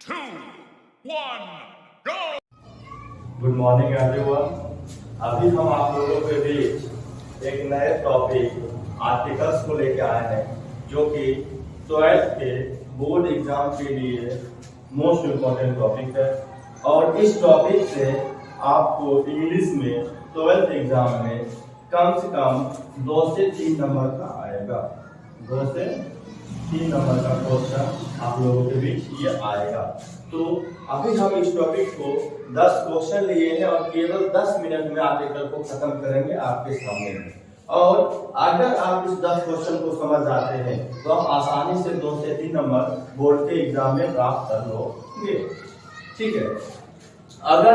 2, 1, go! Good morning everyone. अभी हम आप लोगों के बीच एक नए टॉपिक आर्टिकल्स को लेके आए हैं, जो कि 12th के बोर्ड एग्जाम के लिए मोस्ट इम्पोर्टेंट टॉपिक है। और इस टॉपिक से आपको इंग्लिश में 12th एग्जाम में कम से कम 2 से 3 नंबर का आएगा। 2 से 3 नंबर का क्वेश्चन आप लोगों के बीच ये आएगा। तो अभी हम इस टॉपिक को 10 क्वेश्चन लिए हैं और केवल 10 मिनट में आर्टिकल को खत्म करेंगे आपके सामने में। और अगर आप इस 10 क्वेश्चन को समझ जाते हैं तो आप आसानी से 2 से 3 नंबर बोर्ड के एग्जाम में प्राप्त कर लोगे। ठीक है, अगर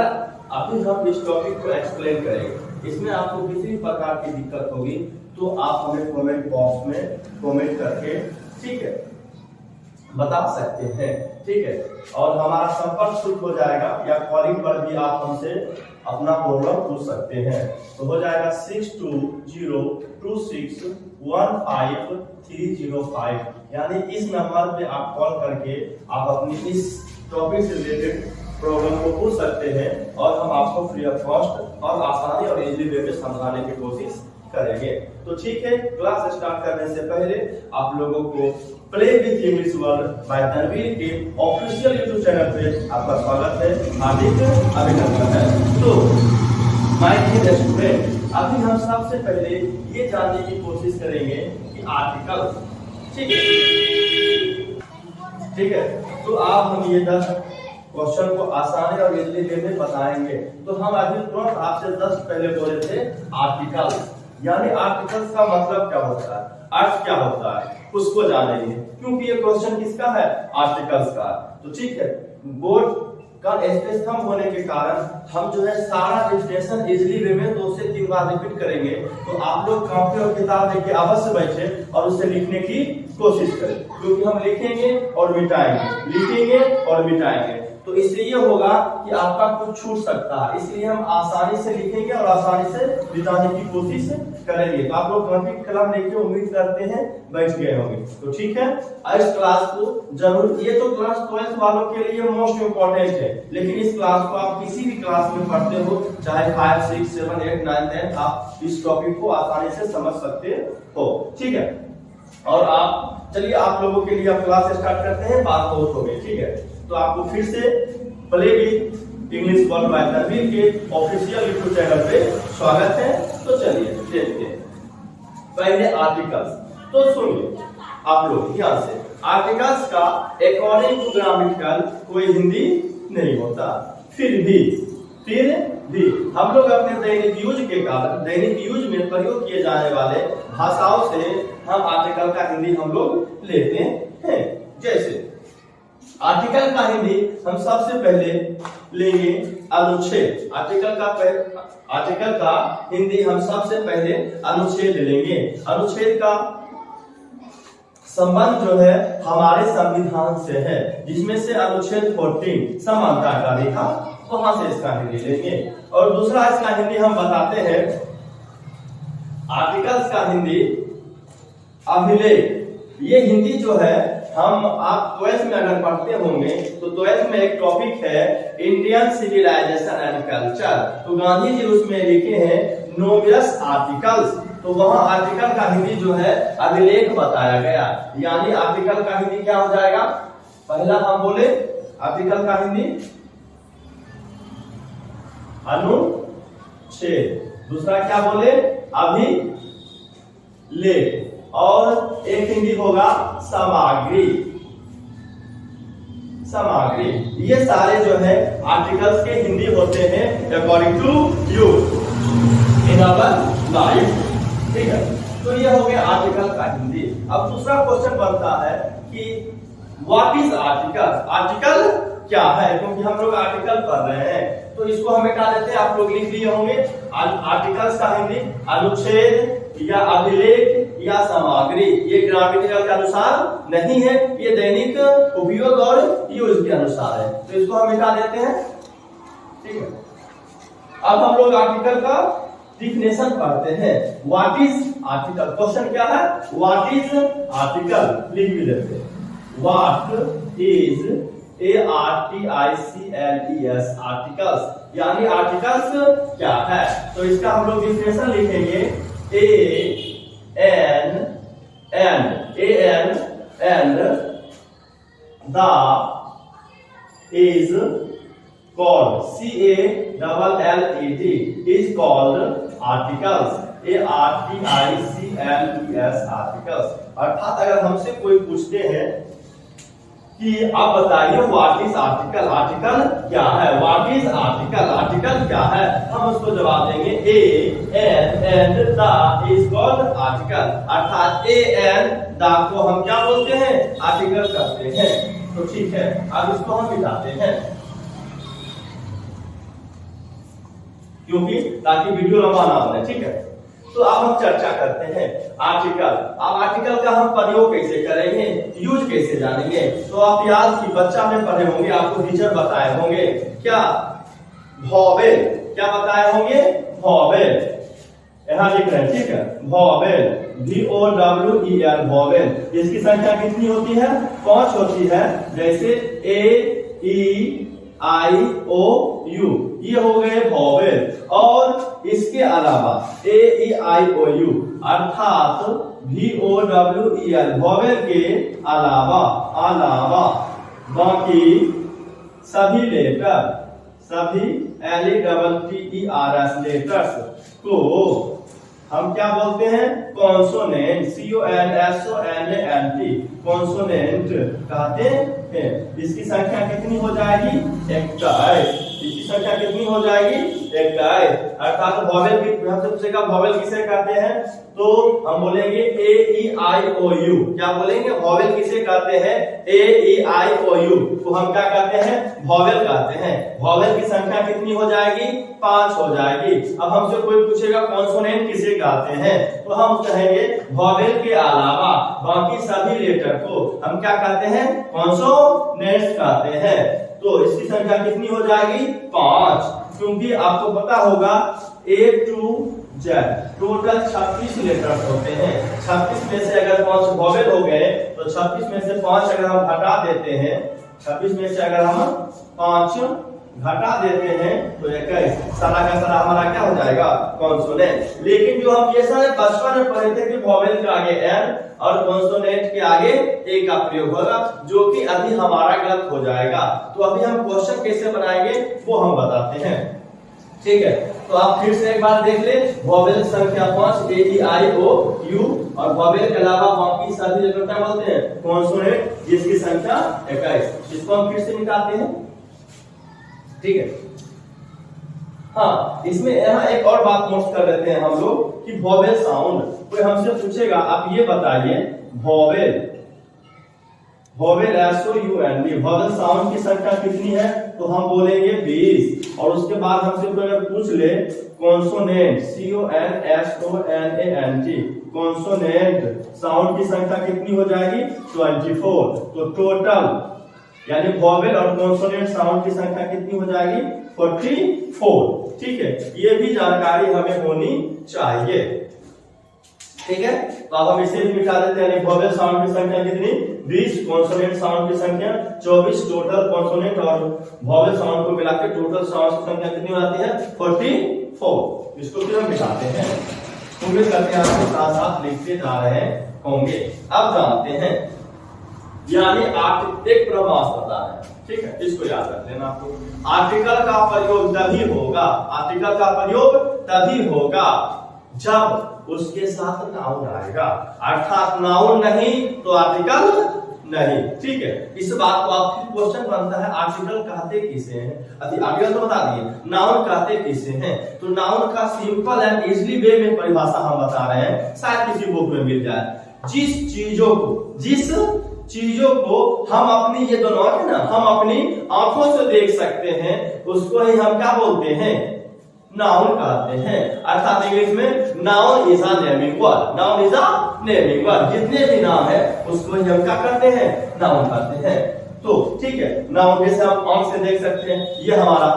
अभी हम इस टॉपिक को एक्सप्लेन करेंगे, इसमें आपको किसी भी प्रकार की दिक्कत होगी तो आप हमें कमेंट बॉक्स में कमेंट करके ठीक है बता सकते हैं। ठीक है, और हमारा संपर्क शुरू हो जाएगा या कॉलिंग पर भी आप हमसे अपना प्रॉब्लम पूछ सकते हैं। तो हो जाएगा 6202615305, यानी इस नंबर पे आप कॉल करके आप अपनी इस टॉपिक से रिलेटेड प्रॉब्लम को पूछ सकते हैं और हम आपको फ्री ऑफ कॉस्ट और आसानी और इजीली वे में समझाने की कोशिश करेंगे। तो ठीक है, क्लास स्टार्ट करने से पहले आप लोगों को play with English world by Tanveer के ऑफिशियल यूट्यूब चैनल पे आपका स्वागत है, हार्दिक अभिनंदन है। तो माय डियर स्टूडेंट, अभी हम सबसे पहले ये जानने की कोशिश करेंगे कि आर्टिकल ठीक है तो आप हम ये 10 क्वेश्चन को आसानी और इजीली वे में बताएंगे। तो हम अभी तुरंत आपसे 10 पहले बोले थे आर्टिकल, यानी आर्टिकल्स का मतलब क्या होता है, अर्थ क्या होता है, उसको जानेंगे, क्योंकि ये क्वेश्चन किसका है, आर्टिकल्स का। तो ठीक है, बोर्ड का स्पेशल होने के कारण हम जो है सारा डिस्कशन इजीली वे में 2 से 3 बार रिपीट करेंगे। तो आप लोग कॉपी और किताब लेके अवश्य बैठे और उसे लिखने की कोशिश करें, क्योंकि हम लिखेंगे और मिटाएंगे, लिखेंगे और मिटाएंगे, तो इसलिए ये होगा कि आपका कुछ छूट सकता है। इसलिए हम आसानी से लिखेंगे और आसानी से बिताने की कोशिश करेंगे। तो आप लोग कॉपी कलम लेके उम्मीद करते हैं बैठ गए होंगे। तो ठीक है, इस क्लास को जरूर, ये तो क्लास 12th वालों के लिए मोस्ट इम्पोर्टेंट है, लेकिन इस क्लास को आप किसी भी क्लास में पढ़ते हो, चाहे 5, 6, 7, 8, 9, 10, आप इस टॉपिक को आसानी से समझ सकते हो। ठीक है, और आप चलिए आप लोगों के लिए अब क्लास स्टार्ट करते हैं, बात बहुत हो गई। ठीक है, तो आपको फिर से play with English world by Tanveer के ऑफिशियल यूट्यूब चैनल पे स्वागत है। तो चलिए देखते हैं पहले आर्टिकल्स। तो सुनिए आप लोग ध्यान से, आर्टिकल्स का अकॉर्डिंग टू ग्रामेटिकल कोई हिंदी नहीं होता। फिर भी हम लोग अपने दैनिक यूज के कारण दैनिक यूज में प्रयोग किए जाने वाले भाषाओं से हम आर्टिकल का हिंदी हम लोग लेते हैं। जैसे आर्टिकल का हिंदी हम सबसे पहले लेंगे अनुच्छेद। आर्टिकल का हिंदी हम सबसे पहले अनुच्छेद लेंगे। अनुच्छेद का संबंध जो है हमारे संविधान से है, जिसमें से अनुच्छेद 14 समानता का रेखा, वहां से इसका हिंदी लेंगे। और दूसरा इसका हिंदी हम बताते हैं, आर्टिकल्स का हिंदी अभिलेख। ये हिंदी जो है हम आप 12th में अगर पढ़ते होंगे तो 12th में एक टॉपिक है इंडियन सिविलाइजेशन एंड कल्चर। तो गांधी जी उसमें लिखे हैं नोबियस आर्टिकल्स। तो वहां आर्टिकल का हिंदी जो है अभिलेख बताया गया, यानी आर्टिकल का हिंदी क्या हो जाएगा, पहला हम बोले आर्टिकल का हिंदी अनुच्छेद, दूसरा क्या बोले अभिलेख, और एक हिंदी होगा सामग्री। ये सारे जो है आर्टिकल्स के हिंदी होते हैं according to you in our life. ठीक है, तो ये हो गया आर्टिकल का हिंदी। अब दूसरा क्वेश्चन बनता है कि व्हाट इज आर्टिकल, आर्टिकल क्या है, क्योंकि हम लोग आर्टिकल पढ़ रहे हैं। तो इसको हम हटा देते हैं, आप लोग लिख दिए होंगे आर्टिकल्स का हिंदी अनुच्छेद या अभिलेख या सामग्री। ये ग्रामेटिकल के अनुसार नहीं है, ये दैनिक उपयोग और यूज के अनुसार है, तो इसको हम मिटा देते हैं। ठीक है, अब हम लोग आर्टिकल का डिफिनेशन पढ़ते हैं। व्हाट इज आर्टिकल, क्वेश्चन क्या है, व्हाट इज आर्टिकल, लिख भी देते हैं। व्हाट इज ARTICLES आर्टिकल्स, यानी आर्टिकल्स क्या है? तो इसका हम लोग डिफिनेशन लिखेंगे and the is called CALLED is called articles, ARTICLES articles. अर्थात अगर हमसे कोई पूछते हैं कि आप बताइए व्हाट इज आर्टिकल, आर्टिकल क्या है, व्हाट इज आर्टिकल, आर्टिकल क्या है, हम उसको जवाब देंगे and the is called article. अर्थात and the को हम क्या बोलते हैं? आर्टिकल कहते हैं। तो ठीक है, अब इसको हम मिटाते हैं क्योंकि ताकि वीडियो लंबा ना बने। ठीक है, तो अब हम चर्चा करते हैं आर्टिकल। अब आर्टिकल का हम प्रयोग कैसे करेंगे, यूज कैसे जानेंगे? तो आप याद की बच्चा में पढ़े होंगे, आपको टीचर बताए होंगे क्या? वॉवेल, क्या बताए होंगे? वॉवेल, यहां लिख रहे हैं। ठीक है, वॉवेल VOWEL वॉवेल, इसकी संख्या कितनी होती है? 5 होती है। जैसे AEIOU, ये हो गए वॉवेल। और इसके अलावा AEIOU अर्थात VOWEL वॉवेल के अलावा बाकी सभी लेटर, सभी LETTERS लेटर्स को हम क्या बोलते हैं? कॉन्सोनेंट, CONSONANT कॉन्सोनेंट कहते हैं। इसकी संख्या कितनी हो जाएगी? 21। इसकी संख्या कितनी हो जाएगी? 21। अर्थात वॉवेल की हमसे पूछेगा वॉवेल किसे कहते हैं, तो हम बोलेंगे AEIOU। क्या बोलेंगे? वॉवेल किसे कहते हैं? AEIOU तो हम क्या कहते हैं? वॉवेल कहते हैं। वॉवेल की संख्या कितनी हो जाएगी? 5 हो जाएगी। अब हमसे कोई पूछेगा कॉन्सोनेंट किसे कहते हैं, तो हम कहेंगे वॉवेल के अलावा बाकी सभी लेटर को हम क्या कहते हैं? कॉन्सोनेंट्स कहते हैं। तो इसकी संख्या कितनी हो जाएगी? 5। क्योंकि आपको पता होगा A to Z total 36 letters होते हैं। 36 में से अगर 5 वॉवेल हो गए तो 26 में से 5 अगर हम घटा देते हैं, 26 में से अगर हम 5 घटा देते हैं तो 21, सारा का सारा हमारा क्या हो जाएगा? कॉन्सोनेंट। लेकिन जो हम ये सारे बचपन में पढ़े थे कि वॉवेल के आगे एन और कॉन्सोनेंट के आगे ए का प्रयोग होगा, जो कि अभी हमारा गलत हो जाएगा। तो अभी हम क्वेश्चन कैसे बनाएंगे वो हम बताते हैं। ठीक है, तो आप फिर से एक बार देख ले, वॉवेल संख्या 5 AEIOU और वॉवेल के अलावा बाकी सभी लेटर क्या बोलते हैं? कॉन्सोनेंट, जिसकी संख्या 21। इसको हम फिर से मिटाते हैं। ठीक है, हाँ, इसमें यहाँ एक और बात नोट कर लेते हैं हम लोग कि वॉवेल साउंड। कोई हमसे पूछेगा आप ये बताइए वॉवेल SOUND वॉवेल साउंड की संख्या कितनी है, तो हम बोलेंगे 20। और उसके बाद हमसे कोई अगर पूछ ले कॉन्सोनेंट CONSONANT कॉन्सोनेंट साउंड की संख्या कितनी हो जाएगी? 24। तो टोटल यानी वॉवेल और कॉन्सोनेंट साउंड की संख्या कितनी हो जाएगी? 44। ठीक है, ये भी जानकारी हमें होनी चाहिए। ठीक है, तो अब हम इसे भी मिटा देते हैं। वॉवेल साउंड की संख्या कितनी? 20, कॉन्सोनेंट साउंड की संख्या 24, टोटल कॉन्सोनेंट और वॉवेल साउंड को मिला के टोटल साउंड की संख्या कितनी हो जाती है? 44। इसको फिर हम मिटाते हैं। उम्मीद करते हैं आपके साथ साथ लिखते जा रहे होंगे। अब जानते हैं, यानी एक प्रमास पता है। ठीक है, इसको याद रख लेना आपको। आर्टिकल का प्रयोग तभी होगा, आर्टिकल का प्रयोग तभी होगा जब उसके साथ नाउन आएगा। अर्थात नाउन नहीं तो आर्टिकल नहीं। ठीक है, इस बात को आप क्वेश्चन बनता है आर्टिकल कहते किसे हैं? आर्टिकल तो बता दिए, नाउन कहते किसे हैं? तो नाउन का सिंपल एंड इजीली वे में परिभाषा हम बता रहे हैं, शायद किसी बुक में मिल जाए। जिस चीजों को हम अपनी, ये दोनों है ना, हम अपनी आंखों से देख सकते हैं, उसको ही हम क्या बोलते हैं? नाउन कहते हैं। अर्थात इंग्लिश में noun is a naming word, noun is a naming word. जितने भी नाम है उसको ही हम क्या करते हैं? नाउन कहते हैं। तो ठीक है, नाउन जैसे हम आंख से देख सकते हैं, ये हमारा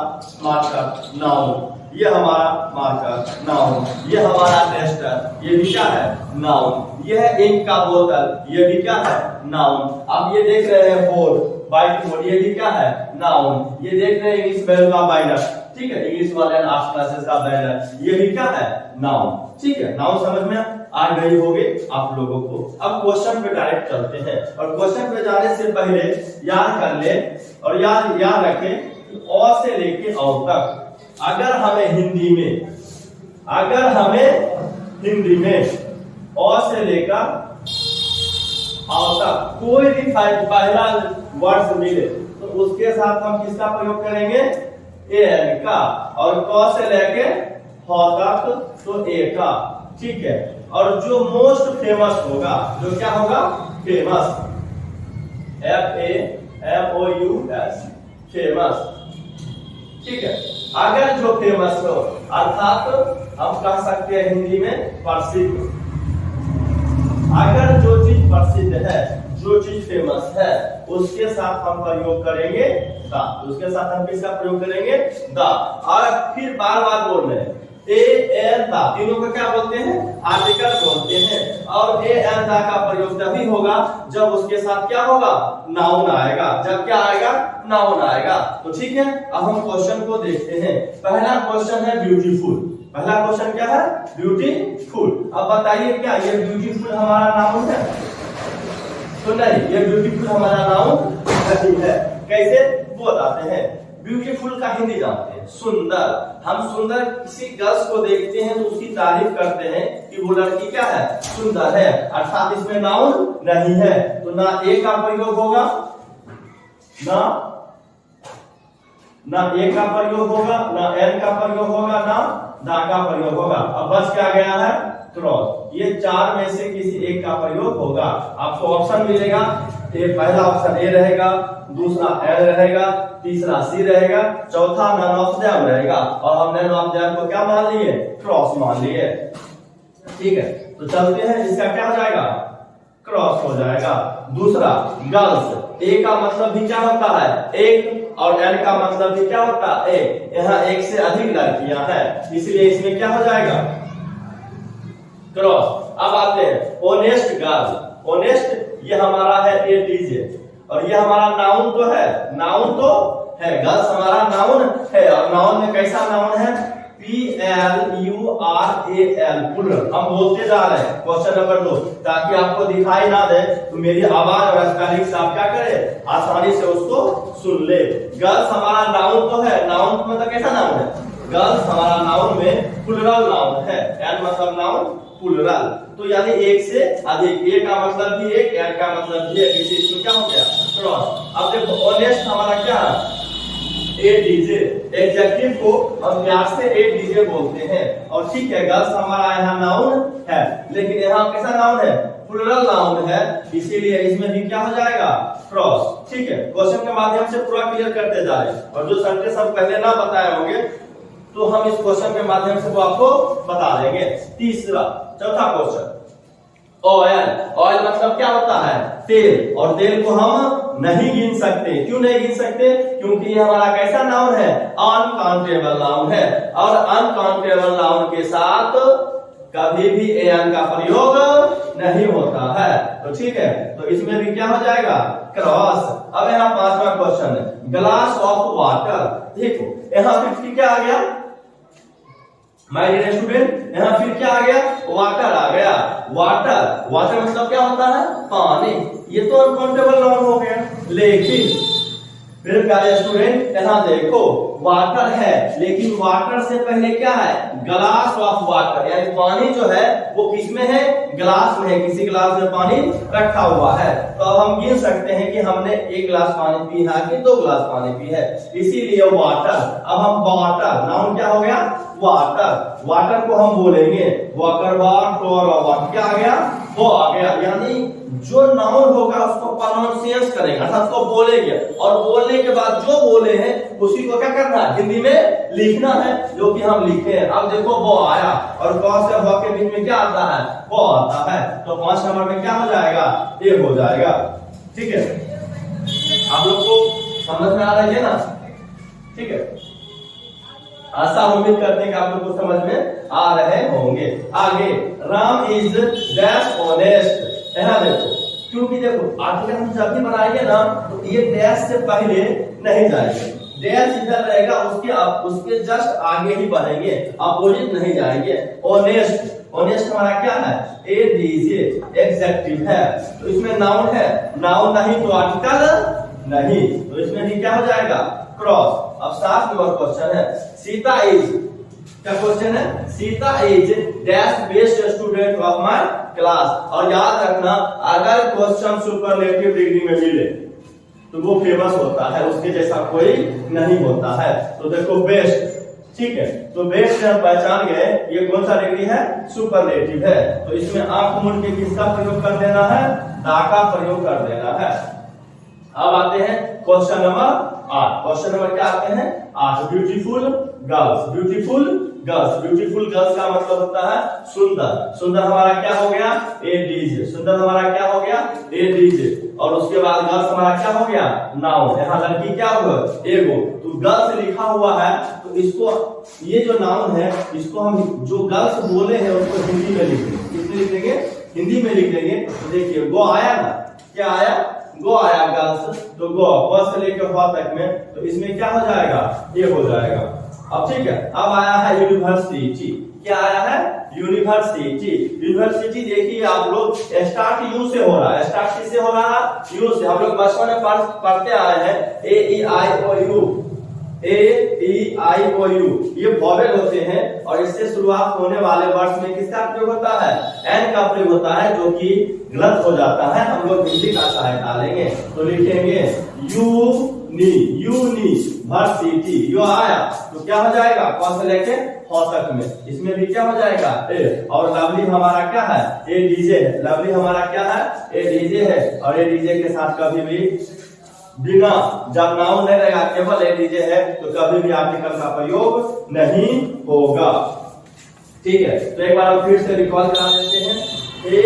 मार्कर नाउन, ये हमारा मार्कर नाउन, ये हमारा टेस्टर, ये भी क्या है? नाउन। ये है इंक का बोतल, ये भी क्या है? नाउन। आप ये देख रहे हैं बोर्ड, बाय टू ये भी क्या है नाउन। ये देख रहे हैं इंग्लिश वैल्यू का बाइनर, ठीक है, इंग्लिश वाले आर्ट्स क्लासेस का बैनर, ये भी क्या है नाउन, ठीक है। नाउन समझ में आ गई होगी आप लोगों को। अब क्वेश्चन पे डायरेक्ट चलते हैं, और क्वेश्चन पे जाने से पहले याद कर ले और याद रखें कि अ से लेके औ तक अगर हमें हिंदी में अ से लेकर औ तक कोई भी पहला वर्ड मिले तो उसके साथ हम किसका प्रयोग करेंगे ए एन का, और क से लेके ह तक तो ए का, ठीक है। और जो मोस्ट फेमस होगा, जो क्या होगा फेमस, FAMOUS फेमस, ठीक है। अगर जो फेमस हो अर्थात हम कह सकते हैं हिंदी में प्रसिद्ध, अगर जो चीज प्रसिद्ध है, जो चीज फेमस है, उसके साथ हम प्रयोग करेंगे द, उसके साथ हम किसका प्रयोग करेंगे द। और फिर बार बार बोल रहे हैं ए एन द, तीनों को क्या बोलते हैं आर्टिकल बोलते हैं। और ए एन द का प्रयोग तभी होगा जब उसके साथ क्या होगा नाउन आएगा, जब क्या आएगा नाउन आएगा। तो ठीक है, अब हम क्वेश्चन को देखते हैं। पहला क्वेश्चन है ब्यूटीफुल, पहला क्वेश्चन क्या है ब्यूटीफुल। अब बताइए क्या ये ब्यूटीफुल हमारा नाउन है? तो नहीं, ये ब्यूटीफुल हमारा नाउन नहीं है। कैसे वो बताते हैं। ब्यूटीफुल का हिंदी जानते हैं सुंदर। हम सुंदर किसी गर्ल्स को देखते हैं तो उसकी तारीफ करते हैं कि वो लड़की क्या है सुंदर है, अर्थात इसमें नाउन नहीं है। तो ना ए का प्रयोग होगा, ना ए का प्रयोग होगा, ना एन का प्रयोग होगा, ना दा का प्रयोग होगा। अब बस क्या गया है क्रॉस। ये चार में से किसी एक का प्रयोग होगा। आपको ऑप्शन मिलेगा, पहला ऑप्शन ए रहेगा, दूसरा एल रहेगा, तीसरा सी रहेगा, चौथा नन ऑफ देम रहेगा। और हम नन ऑफ देम को क्या मान लिए क्रॉस मान लिए, ठीक है। तो चलते हैं, इसका क्या हो जाएगा क्रॉस हो जाएगा। दूसरा गर्ल्स, ए का मतलब भी क्या होता है एक, और एल का मतलब भी क्या होता है एक। यहाँ एक से अधिक लड़कियां हैं, इसलिए इसमें क्या हो जाएगा क्रॉस। अब आते हैं ऑनेस्ट गर्ल। ऑनेस्ट ये हमारा है ए डीजे, और ये हमारा नाउन तो है, नाउन तो है, गर्ल्स हमारा नाउन है। और नाउन में कैसा नाउन है PLURAL प्लूरल। हम बोलते जा रहे हैं क्वेश्चन नंबर 2, ताकि आपको दिखाई ना दे तो मेरी आवाज और स्पेलिंग से आप क्या करें आसानी से उसको सुन ले। गर्ल्स हमारा नाउन तो है, नाउन मतलब कैसा नाउन है गर्ल्स हमारा नाउन में प्लूरल नाउन है, एन मतलब नाउन प्लूरल। तो यानी एक से अधिक, ए का मतलब भी एक, एन का मतलब भी एक, इसमें क्या हो गया क्रॉस। अब देखो ऑनेस्ट हमारा क्या है ए डीजे। एडजेक्टिव को हम प्यार से ए डीजे बोलते हैं। और ठीक है, गर्ल्स हमारा यहाँ नाउन है, लेकिन यहाँ कैसा नाउन है प्लूरल नाउन है, इसीलिए इसमें भी क्या हो जाएगा क्रॉस। ठीक है, क्वेश्चन के माध्यम से पूरा क्लियर करते जा रहे हैं, और जो सेंटेंस हम पहले ना बताए होंगे तो हम इस क्वेश्चन के माध्यम से वो आपको बता देंगे। चौथा क्वेश्चन ऑयल। ऑयल मतलब क्या होता है तेल, और तेल को हम नहीं गिन सकते। क्यों नहीं गिन सकते? क्योंकि ये हमारा कैसा नाउन है अनकाउंटेबल नाउन है, और अनकाउंटेबल नाउन के साथ कभी भी एन का प्रयोग नहीं होता है। तो ठीक है, तो इसमें भी क्या हो जाएगा क्रॉस। अब यहाँ पांचवा क्वेश्चन है ग्लास ऑफ वाटर। देखो यहाँ फिर क्या आ गया माय डियर स्टूडेंट, यहाँ फिर क्या आ गया वाटर आ गया। वाटर, वाटर मतलब क्या होता है पानी। ये तो अनकाउंटेबल नाउन हो गया, लेकिन फिर प्यारे स्टूडेंट यहाँ देखो वाटर है, लेकिन वाटर से पहले क्या है ग्लास ऑफ वाटर, यानी पानी जो है वो किसमें है ग्लास में है, किसी ग्लास में पानी रखा हुआ है। तो अब हम गिन सकते हैं कि हमने एक गिलास पानी पी है कि 2 गिलास पानी पी है, इसीलिए वाटर। अब हम वाटर, नाउन क्या हो गया वाटर। वाटर को हम बोलेंगे वाटर, वाटर क्या आ गया वो आ गया। यानी जो नाउन होगा उसको प्रोनाउंसिएशन करेंगे, अर्थात उसको बोलेंगे, और बोलने के बाद जो बोले हैं उसी को क्या करना है हिंदी में लिखना है, जो कि हम लिखे हैं। अब देखो वो आया, और क से भ के बीच में क्या आता है वो आता है, तो 5 नंबर में क्या हो जाएगा ये हो जाएगा। ठीक है, आप लोग को समझ में आ रही है ना? ठीक है, आशा उम्मीद करते हैं कि आप लोग को समझ में आ रहे होंगे। आगे राम इज डैश ऑनेस्ट। यहाँ देखो क्योंकि देखो आर्टिकल हम जब भी बनाएंगे ना तो ये डैश से पहले नहीं जाएंगे, डैश इधर रहेगा, उसके जस्ट आगे ही बढ़ेंगे, अपोजिट नहीं जाएंगे। ऑनेस्ट, ऑनेस्ट हमारा क्या है, एडीजे, एग्जेक्टिव है, तो इसमें नाउन है, नाउन नहीं तो आर्टिकल नहीं, तो इसमें भी क्या हो जाएगा, क्रॉस। अब 7 नंबर क्वेश्चन है, सीता इज, क्या क्वेश्चन है, Sita is dash best student of my class. और याद रखना अगर क्वेश्चन सुपरलेटिव डिग्री में मिले तो वो फेमस होता है, उसके जैसा कोई नहीं होता है। तो देखो बेस्ट, ठीक है, तो बेस्ट हम पहचान गए, ये कौन सा डिग्री है, सुपरलेटिव है, तो इसमें आंख मूंद के किसका प्रयोग कर देना है, दा का प्रयोग कर देना है। अब आते हैं क्वेश्चन नंबर 8, क्वेश्चन नंबर क्या आते हैं 8, beautiful girls, beautiful girls, beautiful girls का मतलब होता है सुंदर, सुंदर हमारा क्या हो गया, एडीजे, सुंदर हमारा क्या हो गया, एडीजे, और उसके बाद गर्ल्स हमारा क्या हो गया, नाउन, यहाँ लड़की क्या होगा, एगो, तो गर्ल्स लिखा हुआ है, तो इसको, ये जो नाउन है इसको हम जो गर्ल्स बोले हैं उसको हिंदी में लिखेंगे, किसमें लिखेंगे, हिंदी में लिख देंगे। तो देखिए गो आया ना, क्या आया, गो आया गर्ल्स, तो गो फ से लेकर फ तक में, तो इसमें क्या हो जाएगा, ये हो जाएगा। अब ठीक है, अब आया है यूनिवर्सिटी, क्या आया है, यूनिवर्सिटी, यूनिवर्सिटी देखिए आप लोग स्टार्ट यू से हो रहा है, स्टार्ट किससे हो रहा है, यू से, हम लोग बचपन में पढ़ते आए हैं A E I O U, A E I O U, ये वॉवेल होते हैं, और इससे शुरुआत होने वाले वर्ड्स में किसका प्रयोग होता है, एन का प्रयोग होता है, जो कि गलत हो जाता है, हम लोग हिंदी का सहायता लेंगे, तो लिखेंगे यूनी, यूनिवर्सिटी, यो आया तो क्या हो जाएगा, कौन से लेके फ तक में, इसमें भी क्या हो जाएगा ए, और लवली हमारा क्या है, ए डीजे है, लवली हमारा क्या है, ए डीजे है, और ए डीजे के साथ कभी भी बिना, जब नाउन नहीं रहेगा केवल ए डीजे है तो कभी भी आर्टिकल का प्रयोग नहीं होगा, ठीक है। तो एक बार हम फिर से रिकॉल करा देते हैं, ए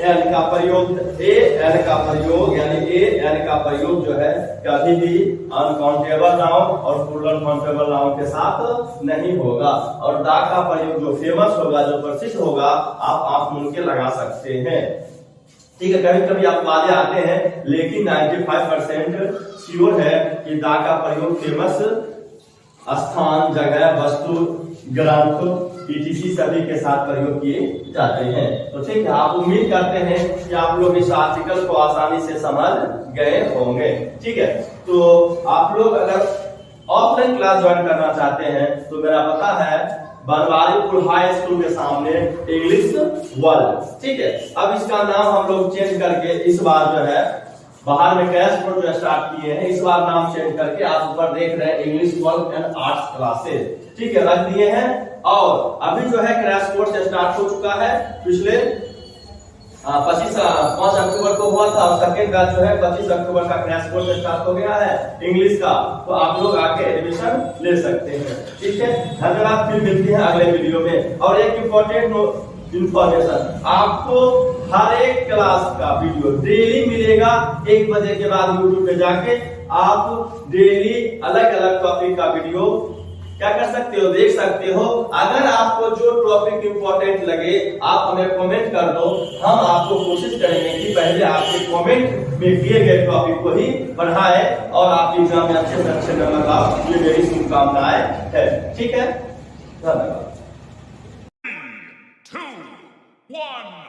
एन का प्रयोग, ए एन का प्रयोग यानी ए एन का प्रयोग जो है कभी भी अनकाउंटेबल नाउन और प्लूरल काउंटेबल नाउन के साथ नहीं होगा, और दा का प्रयोग जो फेमस होगा, जो प्रसिद्ध होगा, आप आंख मूंद के लगा सकते हैं, ठीक है। कभी कभी आप वाले आते हैं, लेकिन 95% श्योर है कि दा का प्रयोग फेमस स्थान, जगह, वस्तु, ग्रंथ, पीटीसी सभी के साथ प्रयोग किए जाते हैं। तो ठीक है, आप उम्मीद करते हैं कि आप लोग इस आर्टिकल को आसानी से समझ गए होंगे, ठीक है। तो आप लोग अगर ऑफलाइन क्लास ज्वाइन करना चाहते हैं तो मेरा पता है बनवारीपुर हाई स्कूल के सामने इंग्लिश वर्ल्ड, ठीक है। अब इसका नाम हम लोग चेंज करके इस बार जो है बाहर में क्रैश कोर्स जो स्टार्ट किए हैं, इस बार नाम चेंज करके आप ऊपर देख रहे हैं English world and arts classes, ठीक है, रख दिए हैं। और अभी जो है क्रैश कोर्स स्टार्ट हो चुका है, पिछले 5 अक्टूबर को हुआ था, और सेकेंड बैच जो है 25 अक्टूबर का क्रैश कोर्स स्टार्ट हो गया है इंग्लिश का, तो आप लोग आके एडमिशन ले सकते हैं, ठीक है। धन्यवाद, फिर मिलते हैं अगले वीडियो में। और एक इम्पोर्टेंट इंफॉर्मेशन, आपको हर एक क्लास का वीडियो डेली मिलेगा 1 बजे के बाद यूट्यूब पे जाके आप डेली अलग अलग टॉपिक का वीडियो क्या कर सकते हो, देख सकते हो। अगर आपको जो टॉपिक इंपॉर्टेंट लगे आप हमें कमेंट कर दो, हम आपको कोशिश करेंगे कि पहले आपके कमेंट में किए गए टॉपिक को ही पढ़ाए और आपके एग्जाम में अच्छे से अच्छे नंबर लाओ, ये मेरी शुभकामनाएं है, ठीक है। धन्यवाद। 3, 2, 1